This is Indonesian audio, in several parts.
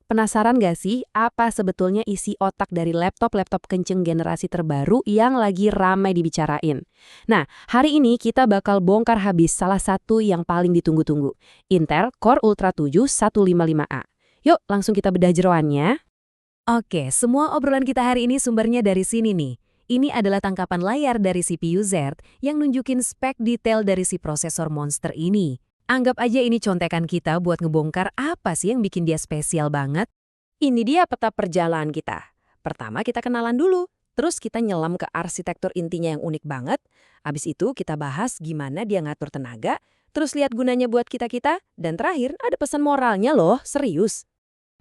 Penasaran gak sih apa sebetulnya isi otak dari laptop-laptop kenceng generasi terbaru yang lagi ramai dibicarain? Nah, hari ini kita bakal bongkar habis salah satu yang paling ditunggu-tunggu, Intel Core Ultra 7 155A. Yuk, langsung kita bedah jeroannya. Oke, semua obrolan kita hari ini sumbernya dari sini nih. Ini adalah tangkapan layar dari CPU Z yang nunjukin spek detail dari si prosesor monster ini. Anggap aja ini contekan kita buat ngebongkar apa sih yang bikin dia spesial banget. Ini dia peta perjalanan kita. Pertama kita kenalan dulu, terus kita nyelam ke arsitektur intinya yang unik banget. Abis itu kita bahas gimana dia ngatur tenaga, terus lihat gunanya buat kita-kita, dan terakhir ada pesan moralnya loh, serius.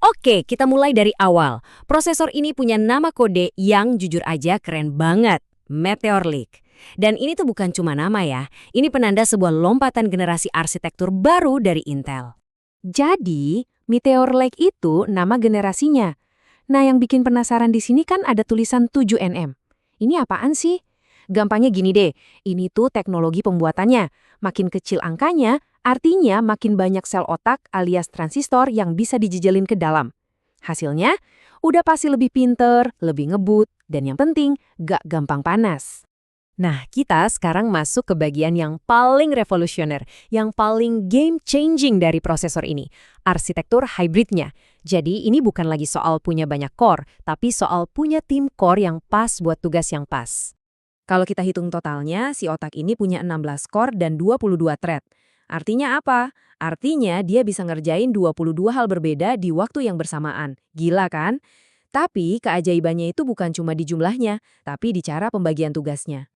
Oke, kita mulai dari awal. Prosesor ini punya nama kode yang jujur aja keren banget. Meteor Lake. Dan ini tuh bukan cuma nama ya, ini penanda sebuah lompatan generasi arsitektur baru dari Intel. Jadi, Meteor Lake itu nama generasinya. Nah, yang bikin penasaran di sini kan ada tulisan 7nm. Ini apaan sih? Gampangnya gini deh, ini tuh teknologi pembuatannya. Makin kecil angkanya, artinya makin banyak sel otak alias transistor yang bisa dijejelin ke dalam. Hasilnya, udah pasti lebih pinter, lebih ngebut, dan yang penting, gak gampang panas. Nah, kita sekarang masuk ke bagian yang paling revolusioner, yang paling game-changing dari prosesor ini, arsitektur hybridnya. Jadi ini bukan lagi soal punya banyak core, tapi soal punya tim core yang pas buat tugas yang pas. Kalau kita hitung totalnya, si otak ini punya 16 core dan 22 thread. Artinya apa? Artinya dia bisa ngerjain 22 hal berbeda di waktu yang bersamaan. Gila kan? Tapi keajaibannya itu bukan cuma di jumlahnya, tapi di cara pembagian tugasnya.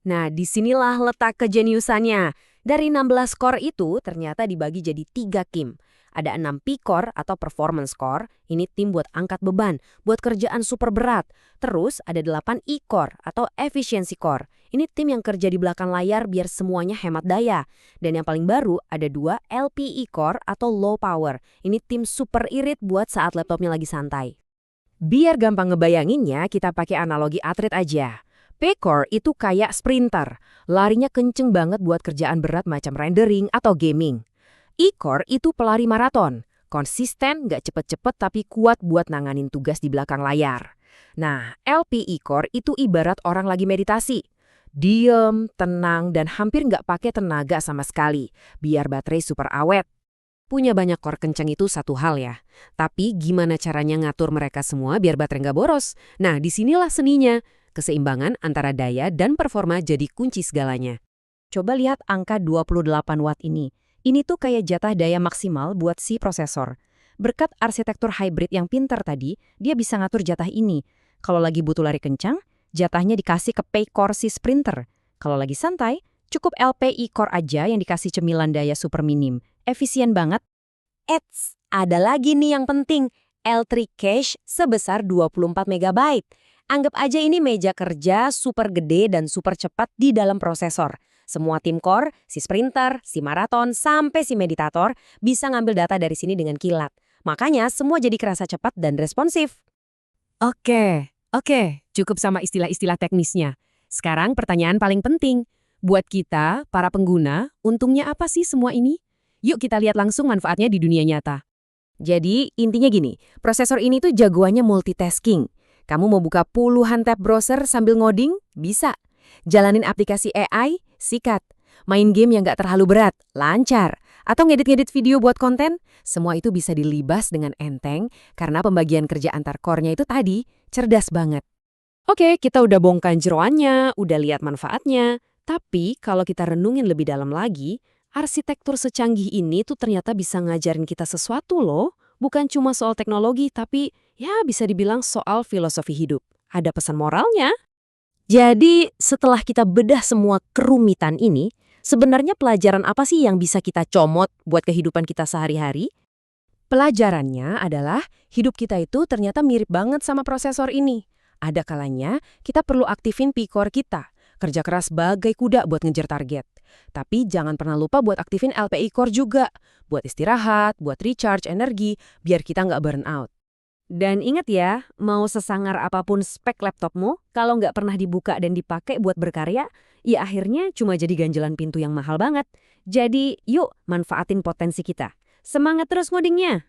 Nah, disinilah letak kejeniusannya. Dari 16 core itu ternyata dibagi jadi 3 kim. Ada 6 P-core atau performance core, ini tim buat angkat beban, buat kerjaan super berat. Terus ada 8 E-core atau efficiency core. Ini tim yang kerja di belakang layar biar semuanya hemat daya. Dan yang paling baru ada 2 LPE core atau low power. Ini tim super irit buat saat laptopnya lagi santai. Biar gampang ngebayanginnya, kita pakai analogi atlet aja. P-core itu kayak sprinter, larinya kenceng banget buat kerjaan berat macam rendering atau gaming. E-core itu pelari maraton, konsisten, nggak cepet-cepet tapi kuat buat nanganin tugas di belakang layar. Nah, LPE core itu ibarat orang lagi meditasi. Diem, tenang, dan hampir nggak pakai tenaga sama sekali, biar baterai super awet. Punya banyak core kenceng itu satu hal ya, tapi gimana caranya ngatur mereka semua biar baterai nggak boros? Nah, disinilah seninya. Keseimbangan antara daya dan performa jadi kunci segalanya. Coba lihat angka 28 watt ini. Ini tuh kayak jatah daya maksimal buat si prosesor. Berkat arsitektur hybrid yang pintar tadi, dia bisa ngatur jatah ini. Kalau lagi butuh lari kencang, jatahnya dikasih ke P-core si sprinter. Kalau lagi santai, cukup LPE core aja yang dikasih cemilan daya super minim. Efisien banget. Eits, ada lagi nih yang penting. L3 cache sebesar 24 MB. Anggap aja ini meja kerja super gede dan super cepat di dalam prosesor. Semua tim core, si sprinter, si maraton, sampai si meditator bisa ngambil data dari sini dengan kilat. Makanya semua jadi kerasa cepat dan responsif. Oke, cukup sama istilah-istilah teknisnya. Sekarang pertanyaan paling penting. Buat kita, para pengguna, untungnya apa sih semua ini? Yuk kita lihat langsung manfaatnya di dunia nyata. Jadi, intinya gini, prosesor ini tuh jagoannya multitasking. Kamu mau buka puluhan tab browser sambil ngoding? Bisa. Jalanin aplikasi AI? Sikat. Main game yang gak terlalu berat? Lancar. Atau ngedit-ngedit video buat konten? Semua itu bisa dilibas dengan enteng karena pembagian kerja antar core-nya itu tadi cerdas banget. Oke, kita udah bongkar jeroannya, udah lihat manfaatnya. Tapi kalau kita renungin lebih dalam lagi, arsitektur secanggih ini tuh ternyata bisa ngajarin kita sesuatu loh. Bukan cuma soal teknologi, tapi ya bisa dibilang soal filosofi hidup. Ada pesan moralnya. Jadi setelah kita bedah semua kerumitan ini, sebenarnya pelajaran apa sih yang bisa kita comot buat kehidupan kita sehari-hari? Pelajarannya adalah hidup kita itu ternyata mirip banget sama prosesor ini. Ada kalanya kita perlu aktifin P-core kita, kerja keras bagai kuda buat ngejar target. Tapi jangan pernah lupa buat aktifin LPE core juga, buat istirahat, buat recharge energi, biar kita nggak burn out. Dan ingat ya, mau sesangar apapun spek laptopmu, kalau nggak pernah dibuka dan dipakai buat berkarya, ya akhirnya cuma jadi ganjelan pintu yang mahal banget. Jadi yuk manfaatin potensi kita. Semangat terus ngodingnya!